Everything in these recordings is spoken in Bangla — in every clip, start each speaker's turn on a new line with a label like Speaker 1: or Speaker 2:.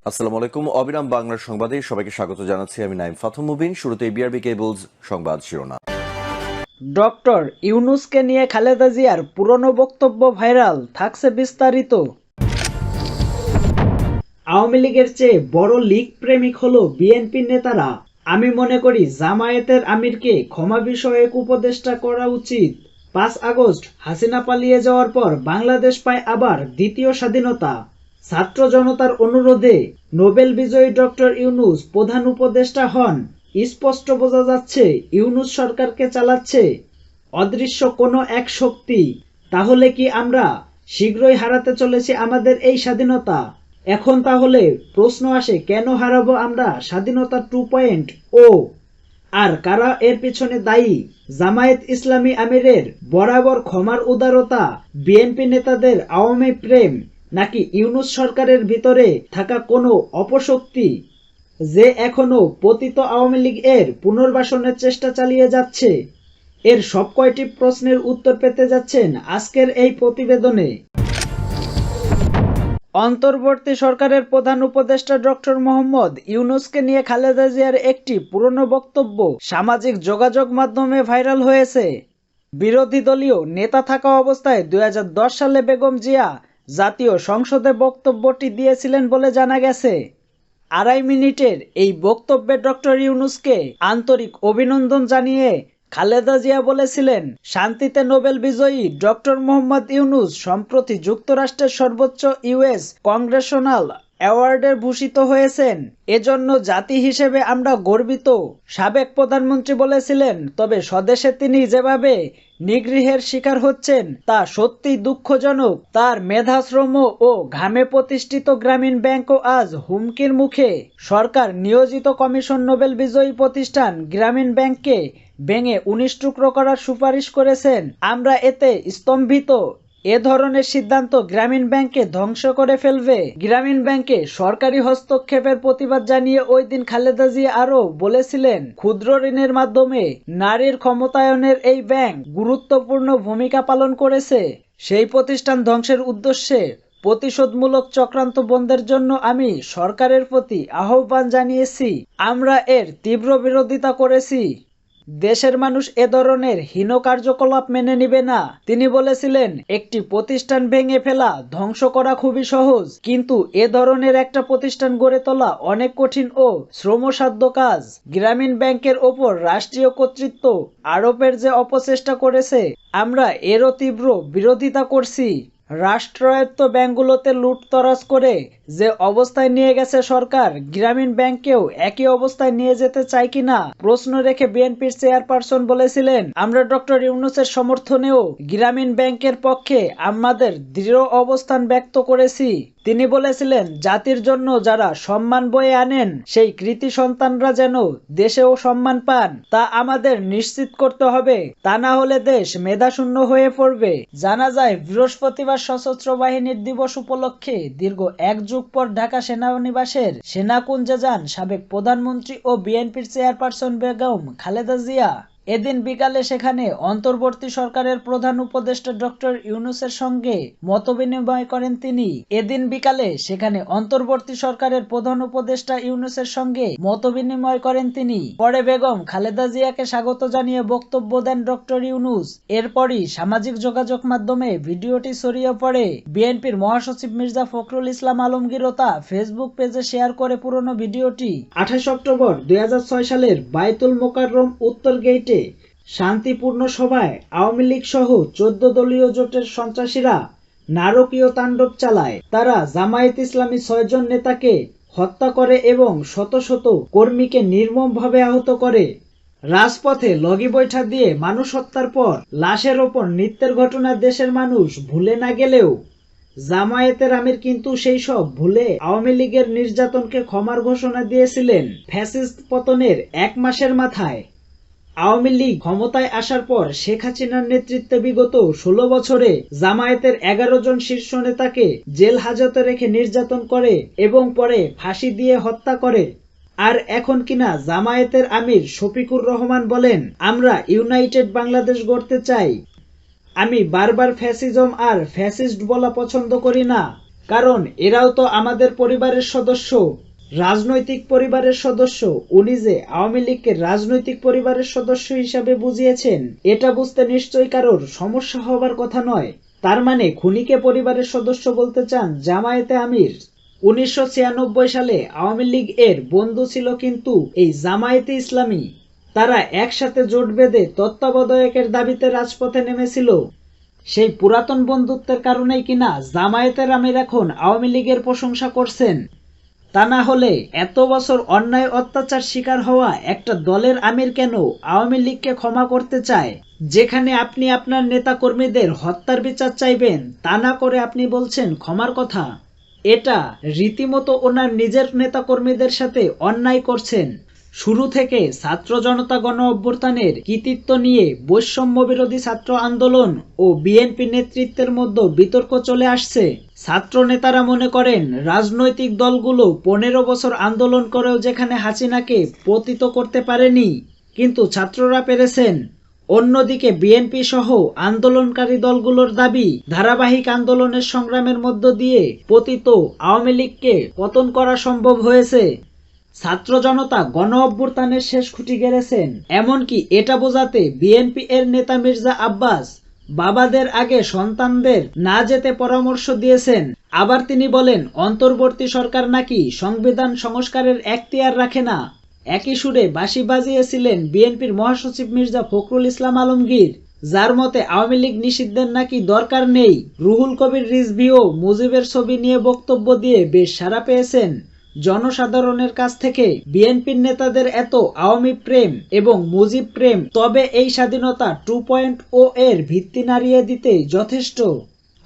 Speaker 1: আসসালামু আলাইকুম। অবিরাম বাংলার সংবাদে সবাইকে স্বাগত জানাচ্ছি। আমি নাইম ফাথুম মুবিন। শুরুতে বিআরবি কেবলস সংবাদ শিরোনাম।
Speaker 2: ডক্টর ইউনূসকে নিয়ে খালেদা জিয়ার পুরনো বক্তব্য ভাইরাল, থাকছে বিস্তারিত। আওয়ামী লীগের চেয়ে বড় লীগ প্রেমিক হলো বিএনপির নেতারা। আমি মনে করি জামায়াতের আমিরকে ক্ষমা বিষয়ক উপদেষ্টা করা উচিত। ৫ আগস্ট হাসিনা পালিয়ে যাওয়ার পর বাংলাদেশ পায় আবার দ্বিতীয় স্বাধীনতা। ছাত্র জনতার অনুরোধে নোবেল বিজয়ী ডক্টর ইউনূস প্রধান উপদেষ্টা হন। স্পষ্ট বোঝা যাচ্ছে ইউনূস সরকারকে চালাচ্ছে অদৃশ্য কোনো এক শক্তি। তাহলে কি আমরা শীঘ্রই হারাতে চলেছি আমাদের এই স্বাধীনতা? এখন তাহলে প্রশ্ন আসে, কেন হারাবো আমরা স্বাধীনতা 2.0? আর কারা এর পিছনে দায়ী? জামায়াত ইসলামী আমিরের বরাবর ক্ষমার উদারতা, বিএনপি নেতাদের আওয়ামী প্রেম, নাকি ইউনূস সরকারের ভিতরে থাকা কোনো অপশক্তি যে এখনো পতিত আওয়ামী লীগ এর পুনর্বাসনের চেষ্টা চালিয়ে যাচ্ছে? এর সব কয়টি প্রশ্নের উত্তর পেতে যাচ্ছেন আজকের এই প্রতিবেদনে। অন্তর্বর্তী সরকারের প্রধান উপদেষ্টা ডক্টর মোহাম্মদ ইউনূসকে নিয়ে খালেদা জিয়ার একটি পুরনো বক্তব্য সামাজিক যোগাযোগ মাধ্যমে ভাইরাল হয়েছে। বিরোধী দলীয় নেতা থাকা অবস্থায় 2010 সালে বেগম জিয়া জাতীয় সংসদে বক্তব্যটি দিয়েছিলেন বলে জানা গেছে। 2.5 মিনিটের এই বক্তব্যে ডক্টর ইউনূসকে আন্তরিক অভিনন্দন জানিয়ে খালেদা জিয়া বলেছিলেন, শান্তিতে নোবেল বিজয়ী ডক্টর মোহাম্মদ ইউনূস সম্প্রতি যুক্তরাষ্ট্রের সর্বোচ্চ ইউএস কংগ্রেশনাল অ্যাওয়ার্ডে ভূষিত হয়েছেন। এজন্য জাতি হিসেবে আমরা গর্বিত। সাবেক প্রধানমন্ত্রী বলেছিলেন, তবে স্বদেশে তিনি যেভাবে নিগৃহের শিকার হচ্ছেন তা সত্যিই দুঃখজনক। তার মেধাশ্রম ও ঘামে প্রতিষ্ঠিত গ্রামীণ ব্যাংকও আজ হুমকির মুখে। সরকার নিয়োজিত কমিশন নোবেল বিজয়ী প্রতিষ্ঠান গ্রামীণ ব্যাংককে ভেঙে 19 টুকরো করার সুপারিশ করেছেন। আমরা এতে স্তম্ভিত। এ ধরনের সিদ্ধান্ত গ্রামীণ ব্যাংককে ধ্বংস করে ফেলবে। গ্রামীণ ব্যাংকে সরকারি হস্তক্ষেপের প্রতিবাদ জানিয়ে ওই দিন খালেদা জিয়া আরও বলেছিলেন, ক্ষুদ্র ঋণের মাধ্যমে নারীর ক্ষমতায়নের এই ব্যাংক গুরুত্বপূর্ণ ভূমিকা পালন করেছে। সেই প্রতিষ্ঠান ধ্বংসের উদ্দেশ্যে প্রতিশোধমূলক চক্রান্ত বন্ধের জন্য আমি সরকারের প্রতি আহ্বান জানিয়েছি। আমরা এর তীব্র বিরোধিতা করেছি। দেশের মানুষ এ ধরনের হীন কার্যকলাপ মেনে নিবে না। তিনি বলেছিলেন, একটি প্রতিষ্ঠান ভেঙে ফেলা, ধ্বংস করা খুবই সহজ, কিন্তু এ ধরনের একটা প্রতিষ্ঠান গড়ে তোলা অনেক কঠিন ও শ্রমসাধ্য কাজ। গ্রামীণ ব্যাংকের ওপর রাষ্ট্রীয় কর্তৃত্ব আরোপের যে অপচেষ্টা করেছে, আমরা এরও তীব্র বিরোধিতা করছি। রাষ্ট্রায়ত্ত ব্যাংকগুলোতে লুটতরাজ করে যে অবস্থায় নিয়ে গেছে সরকার, গ্রামীণ ব্যাংকেও একই অবস্থায় নিয়ে যেতে চায় কিনা প্রশ্ন রেখে বিএনপির চেয়ারপারসন বলেছিলেন, আমরা ডক্টর ইউনূসের সমর্থনেও গ্রামীণ ব্যাংকের পক্ষে আমাদের দৃঢ় অবস্থান ব্যক্ত করেছি। তিনি বলেছিলেন, জাতির জন্য যারা সম্মান বয়ে আনেন সেই কৃতি সন্তানরা যেন দেশেও সম্মান পান, তা আমাদের নিশ্চিত করতে হবে। তা না হলে দেশ মেধাশূন্য হয়ে পড়বে। জানা যায়, বৃহস্পতিবার সশস্ত্র বাহিনীর দিবস উপলক্ষে দীর্ঘ 1 যুগ পর ঢাকা সেনানিবাসের সেনাকুঞ্জে যান সাবেক প্রধানমন্ত্রী ও বিএনপির চেয়ারপারসন বেগম খালেদা জিয়া। এদিন বিকালে সেখানে অন্তর্বর্তী সরকারের প্রধান উপদেষ্টা ডক্টর ইউনূসের সঙ্গে মতবিনিময় করেন তিনি। পরে বেগম খালেদা জিয়াকে স্বাগত জানিয়ে বক্তব্য দেন ডক্টর ইউনূস। এরপরই সামাজিক যোগাযোগ মাধ্যমে ভিডিওটি ছড়িয়ে পড়ে। বিএনপির মহাসচিব মির্জা ফখরুল ইসলাম আলমগীরও তা ফেসবুক পেজে শেয়ার করে পুরনো ভিডিওটি। 28 অক্টোবর 2006 সালের বায়তুল মোকাররম উত্তর গেইটে শান্তিপূর্ণ সভায় আওয়ামী লীগ সহ 14 দলীয় জোটের সন্ত্রাসীরা নারকীয় তাণ্ডব চালায়। তারা জামায়াত ইসলামী 6 জন নেতাকে হত্যা করে এবং শত শত কর্মীকে নির্মমভাবে আহত করে। রাজপথে লগি বৈঠা দিয়ে মানুষ হত্যার পর লাশের ওপর নৃত্যের ঘটনা দেশের মানুষ ভুলে না গেলেও জামায়াতের আমির কিন্তু সেই সব ভুলে আওয়ামী লীগের নির্যাতনকে ক্ষমার ঘোষণা দিয়েছিলেন ফ্যাসিস্ট পতনের 1 মাসের মাথায়। আওয়ামী লীগ ক্ষমতায় আসার পর শেখ হাসিনার নেতৃত্বে বিগত 16 বছরে জামায়াতের 11 জন শীর্ষ নেতাকে জেল হাজতে রেখে নির্যাতন করে এবং পরে ফাঁসি দিয়ে হত্যা করে। আর এখন কিনা জামায়াতের আমির শফিকুর রহমান বলেন, আমরা ইউনাইটেড বাংলাদেশ গড়তে চাই। আমি বারবার ফ্যাসিজম আর ফ্যাসিস্ট বলা পছন্দ করি না, কারণ এরাও তো আমাদের পরিবারের সদস্য, রাজনৈতিক পরিবারের সদস্য। উনি যে আওয়ামী লীগকে রাজনৈতিক পরিবারের সদস্য হিসাবে বুঝিয়েছেন, এটা বুঝতে নিশ্চয়ই কারোর সমস্যা হবার কথা নয়। তার মানে খুনিকে পরিবারের সদস্য বলতে চান জামায়াতে আমির। 1996 সালে আওয়ামী লীগ এর বন্ধু ছিল কিন্তু এই জামায়াতে ইসলামী। তারা একসাথে জোট বেঁধে তত্ত্বাবধায়কের দাবিতে রাজপথে নেমেছিল। সেই পুরাতন বন্ধুত্বের কারণেই কিনা জামায়াতের আমির এখন আওয়ামী লীগের প্রশংসা করছেন। তা না হলে এত বছর অন্যায় অত্যাচার শিকার হওয়া একটা দলের আমির কেন আওয়ামী লীগকে ক্ষমা করতে চায়? যেখানে আপনি আপনার নেতা কর্মীদের হত্যার বিচার চাইবেন, তা না করে আপনি বলছেন ক্ষমার কথা। এটা রীতিমতো ওনার নিজের নেতা কর্মীদের সাথে অন্যায় করছেন। শুরু থেকে ছাত্র জনতা গণ অভ্যুত্থানের কৃতিত্ব নিয়ে বৈষম্য বিরোধী ছাত্র আন্দোলন ও বিএনপি নেতৃত্বের মধ্যে বিতর্ক চলে আসছে। ছাত্র নেতারা মনে করেন রাজনৈতিক দলগুলো 15 বছর আন্দোলন করেও যেখানে হাসিনাকে পতিত করতে পারেনি, কিন্তু ছাত্ররা পেরেছেন। অন্যদিকে বিএনপি সহ আন্দোলনকারী দলগুলোর দাবি, ধারাবাহিক আন্দোলনের সংগ্রামের মধ্য দিয়ে পতিত আওয়ামী লীগকে পতন করা সম্ভব হয়েছে। ছাত্র জনতা গণ অভ্যুত্থানের শেষ খুঁটি গেড়েছেন। এমনকি এটা বোঝাতে বিএনপি এর নেতা মির্জা আব্বাস বাবাদের আগে সন্তানদের না যেতে পরামর্শ দিয়েছেন। আবার তিনি বলেন অন্তর্বর্তী সরকার নাকি সংবিধান সংস্কারের এখতিয়ার রাখে না। একই সুরে বাঁশি বাজিয়েছিলেন বিএনপির মহাসচিব মির্জা ফখরুল ইসলাম আলমগীর, যার মতে আওয়ামী লীগ নিষিদ্ধের নাকি দরকার নেই। রুহুল কবির রিজভীও মুজিবের ছবি নিয়ে বক্তব্য দিয়ে বেশ সাড়া পেয়েছেন জনসাধারণের কাছ থেকে। বিএনপির নেতাদের এত আওয়ামী প্রেম এবং মুজিব প্রেম তবে এই স্বাধীনতা 2.0 এর ভিত্তি নাড়িয়ে দিতে যথেষ্ট।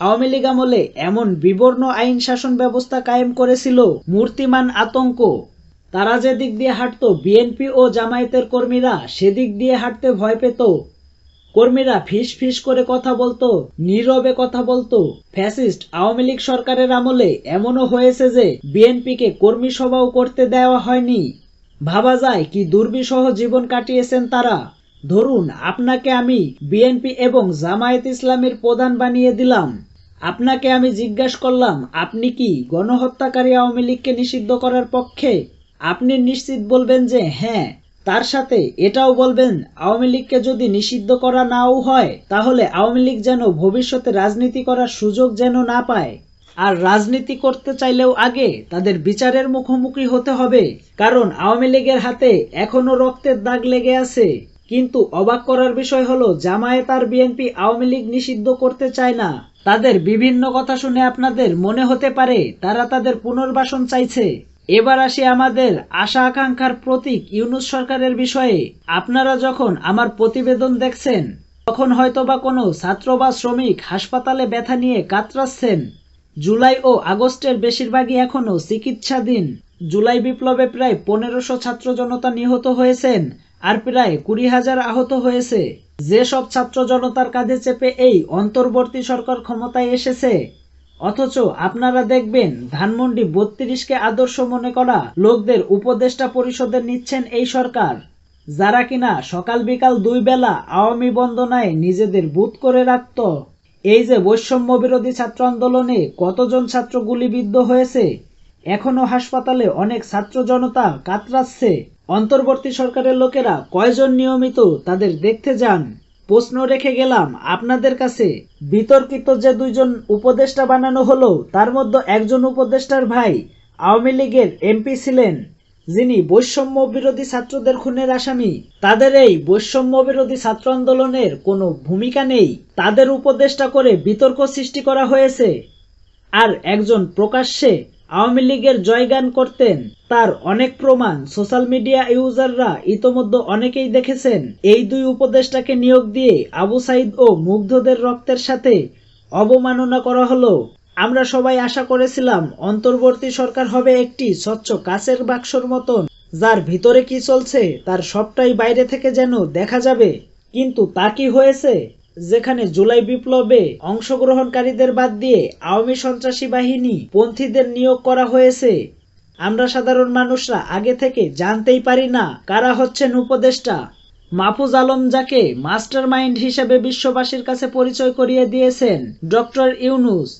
Speaker 2: আওয়ামী লীগ আমলে এমন বিবর্ণ আইন শাসন ব্যবস্থা কায়েম করেছিল, মূর্তিমান আতঙ্ক। তারা যে দিক দিয়ে হাঁটতো, বিএনপি ও জামায়াতের কর্মীরা সেদিক দিয়ে হাঁটতে ভয় পেত। কর্মীরা ফিস ফিস করে কথা বলতো, নীরবে কথা বলতো। ফ্যাসিস্ট আওয়ামী লীগ সরকারের আমলে এমনও হয়েছে যে বিএনপিকে কর্মী সভাও করতে দেওয়া হয়নি। ভাবা যায় কি দুর্বিষহ জীবন কাটিয়েছেন তারা। ধরুন আপনাকে আমি বিএনপি এবং জামায়াত ইসলামীর প্রধান বানিয়ে দিলাম। আপনাকে আমি জিজ্ঞাসা করলাম, আপনি কি গণহত্যাকারী আওয়ামী লীগকে নিষিদ্ধ করার পক্ষে? আপনি নিশ্চিত বলবেন যে হ্যাঁ। তার সাথে এটাও বলবেন আওয়ামী লীগকে যদি নিষিদ্ধ করা নাও হয়, তাহলে আওয়ামী লীগ যেন ভবিষ্যতে রাজনীতি করার সুযোগ যেন না পায়। আর রাজনীতি করতে চাইলেও আগে তাদের বিচারের মুখোমুখি হতে হবে, কারণ আওয়ামী লীগের হাতে এখনো রক্তের দাগ লেগে আছে। কিন্তু অবাক করার বিষয় হলো জামায়াত আর বিএনপি আওয়ামী লীগ নিষিদ্ধ করতে চায় না। তাদের বিভিন্ন কথা শুনে আপনাদের মনে হতে পারে তারা তাদের পুনর্বাসন চাইছে। এবার আসি আমাদের আশা আকাঙ্ক্ষার প্রতীক ইউনূস সরকারের বিষয়ে। আপনারা যখন আমার প্রতিবেদন দেখছেন, তখন হয়তোবা কোনো ছাত্র বা শ্রমিক হাসপাতালে ব্যথা নিয়ে কাতরাচ্ছেন। জুলাই ও আগস্টের বেশিরভাগই এখনো চিকিৎসাধীন। জুলাই বিপ্লবে প্রায় 1500 ছাত্র জনতা নিহত হয়েছেন আর প্রায় 20,000 আহত হয়েছে। যেসব ছাত্র জনতার কাঁধে চেপে এই অন্তর্বর্তী সরকার ক্ষমতায় এসেছে, অথচ আপনারা দেখবেন ধানমন্ডি 32কে আদর্শ মনে করা লোকদের উপদেষ্টা পরিষদে নিচ্ছেন এই সরকার, যারা কিনা সকাল বিকাল 2 বেলা আওয়ামী বন্দনায় নিজেদের বুথ করে রাখত। এই যে বৈষম্য বিরোধী ছাত্র আন্দোলনে কতজন ছাত্র গুলিবিদ্ধ হয়েছে, এখনো হাসপাতালে অনেক ছাত্র জনতা কাতরাচ্ছে। অন্তর্বর্তী সরকারের লোকেরা কয়জন নিয়মিত তাদের দেখতে যান? প্রশ্ন রেখে গেলাম আপনাদের কাছে। বিতর্কিত যে 2 জন উপদেষ্টা বানানো হলো, তার মধ্যে একজন উপদেষ্টার ভাই আওয়ামী লীগের এমপি ছিলেন, যিনি বৈষম্য বিরোধী ছাত্রদের খুনের আসামি। তাদের এই বৈষম্য বিরোধী ছাত্র আন্দোলনের কোনো ভূমিকা নেই, তাদের উপদেষ্টা করে বিতর্ক সৃষ্টি করা হয়েছে। আর একজন প্রকাশ্যে আওয়ামী লীগের জয়গান করতেন, তার অনেক প্রমাণ সোশ্যাল মিডিয়া ইউজাররা ইতোমধ্যে অনেকেই দেখেছেন। এই 2 উপদেষ্টাকে নিয়োগ দিয়ে আবু সাইদ ও মুগ্ধদের রক্তের সাথে অবমাননা করা হলো। আমরা সবাই আশা করেছিলাম অন্তর্বর্তী সরকার হবে একটি স্বচ্ছ কাচের বাক্সর মতন, যার ভিতরে কি চলছে তার সবটাই বাইরে থেকে যেন দেখা যাবে। কিন্তু তা কি হয়েছে? যেখানে জুলাই বিপ্লবে অংশগ্রহণকারীদের বাদ দিয়ে আওয়ামী সন্ত্রাসী বাহিনী পন্থীদের নিয়োগ করা হয়েছে। আমরা সাধারণ মানুষরা আগে থেকে জানতেই পারি না কারা হচ্ছেন উপদেষ্টা। মাহফুজ আলম, যাকে মাস্টার মাইন্ড হিসেবে বিশ্ববাসীর কাছে পরিচয় করিয়ে দিয়েছেন ডক্টর ইউনূস,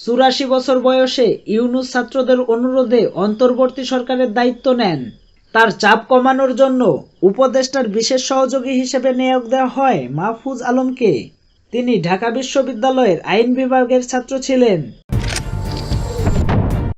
Speaker 2: 84 বছর বয়সে ইউনূস ছাত্রদের অনুরোধে অন্তর্বর্তী সরকারের দায়িত্ব নেন। তার চাপ কমানোর জন্য উপদেষ্টার বিশেষ সহযোগী হিসেবে নিয়োগ দেওয়া হয় মাহফুজ আলমকে। তিনি ঢাকা বিশ্ববিদ্যালয়ের আইন বিভাগের ছাত্র ছিলেন।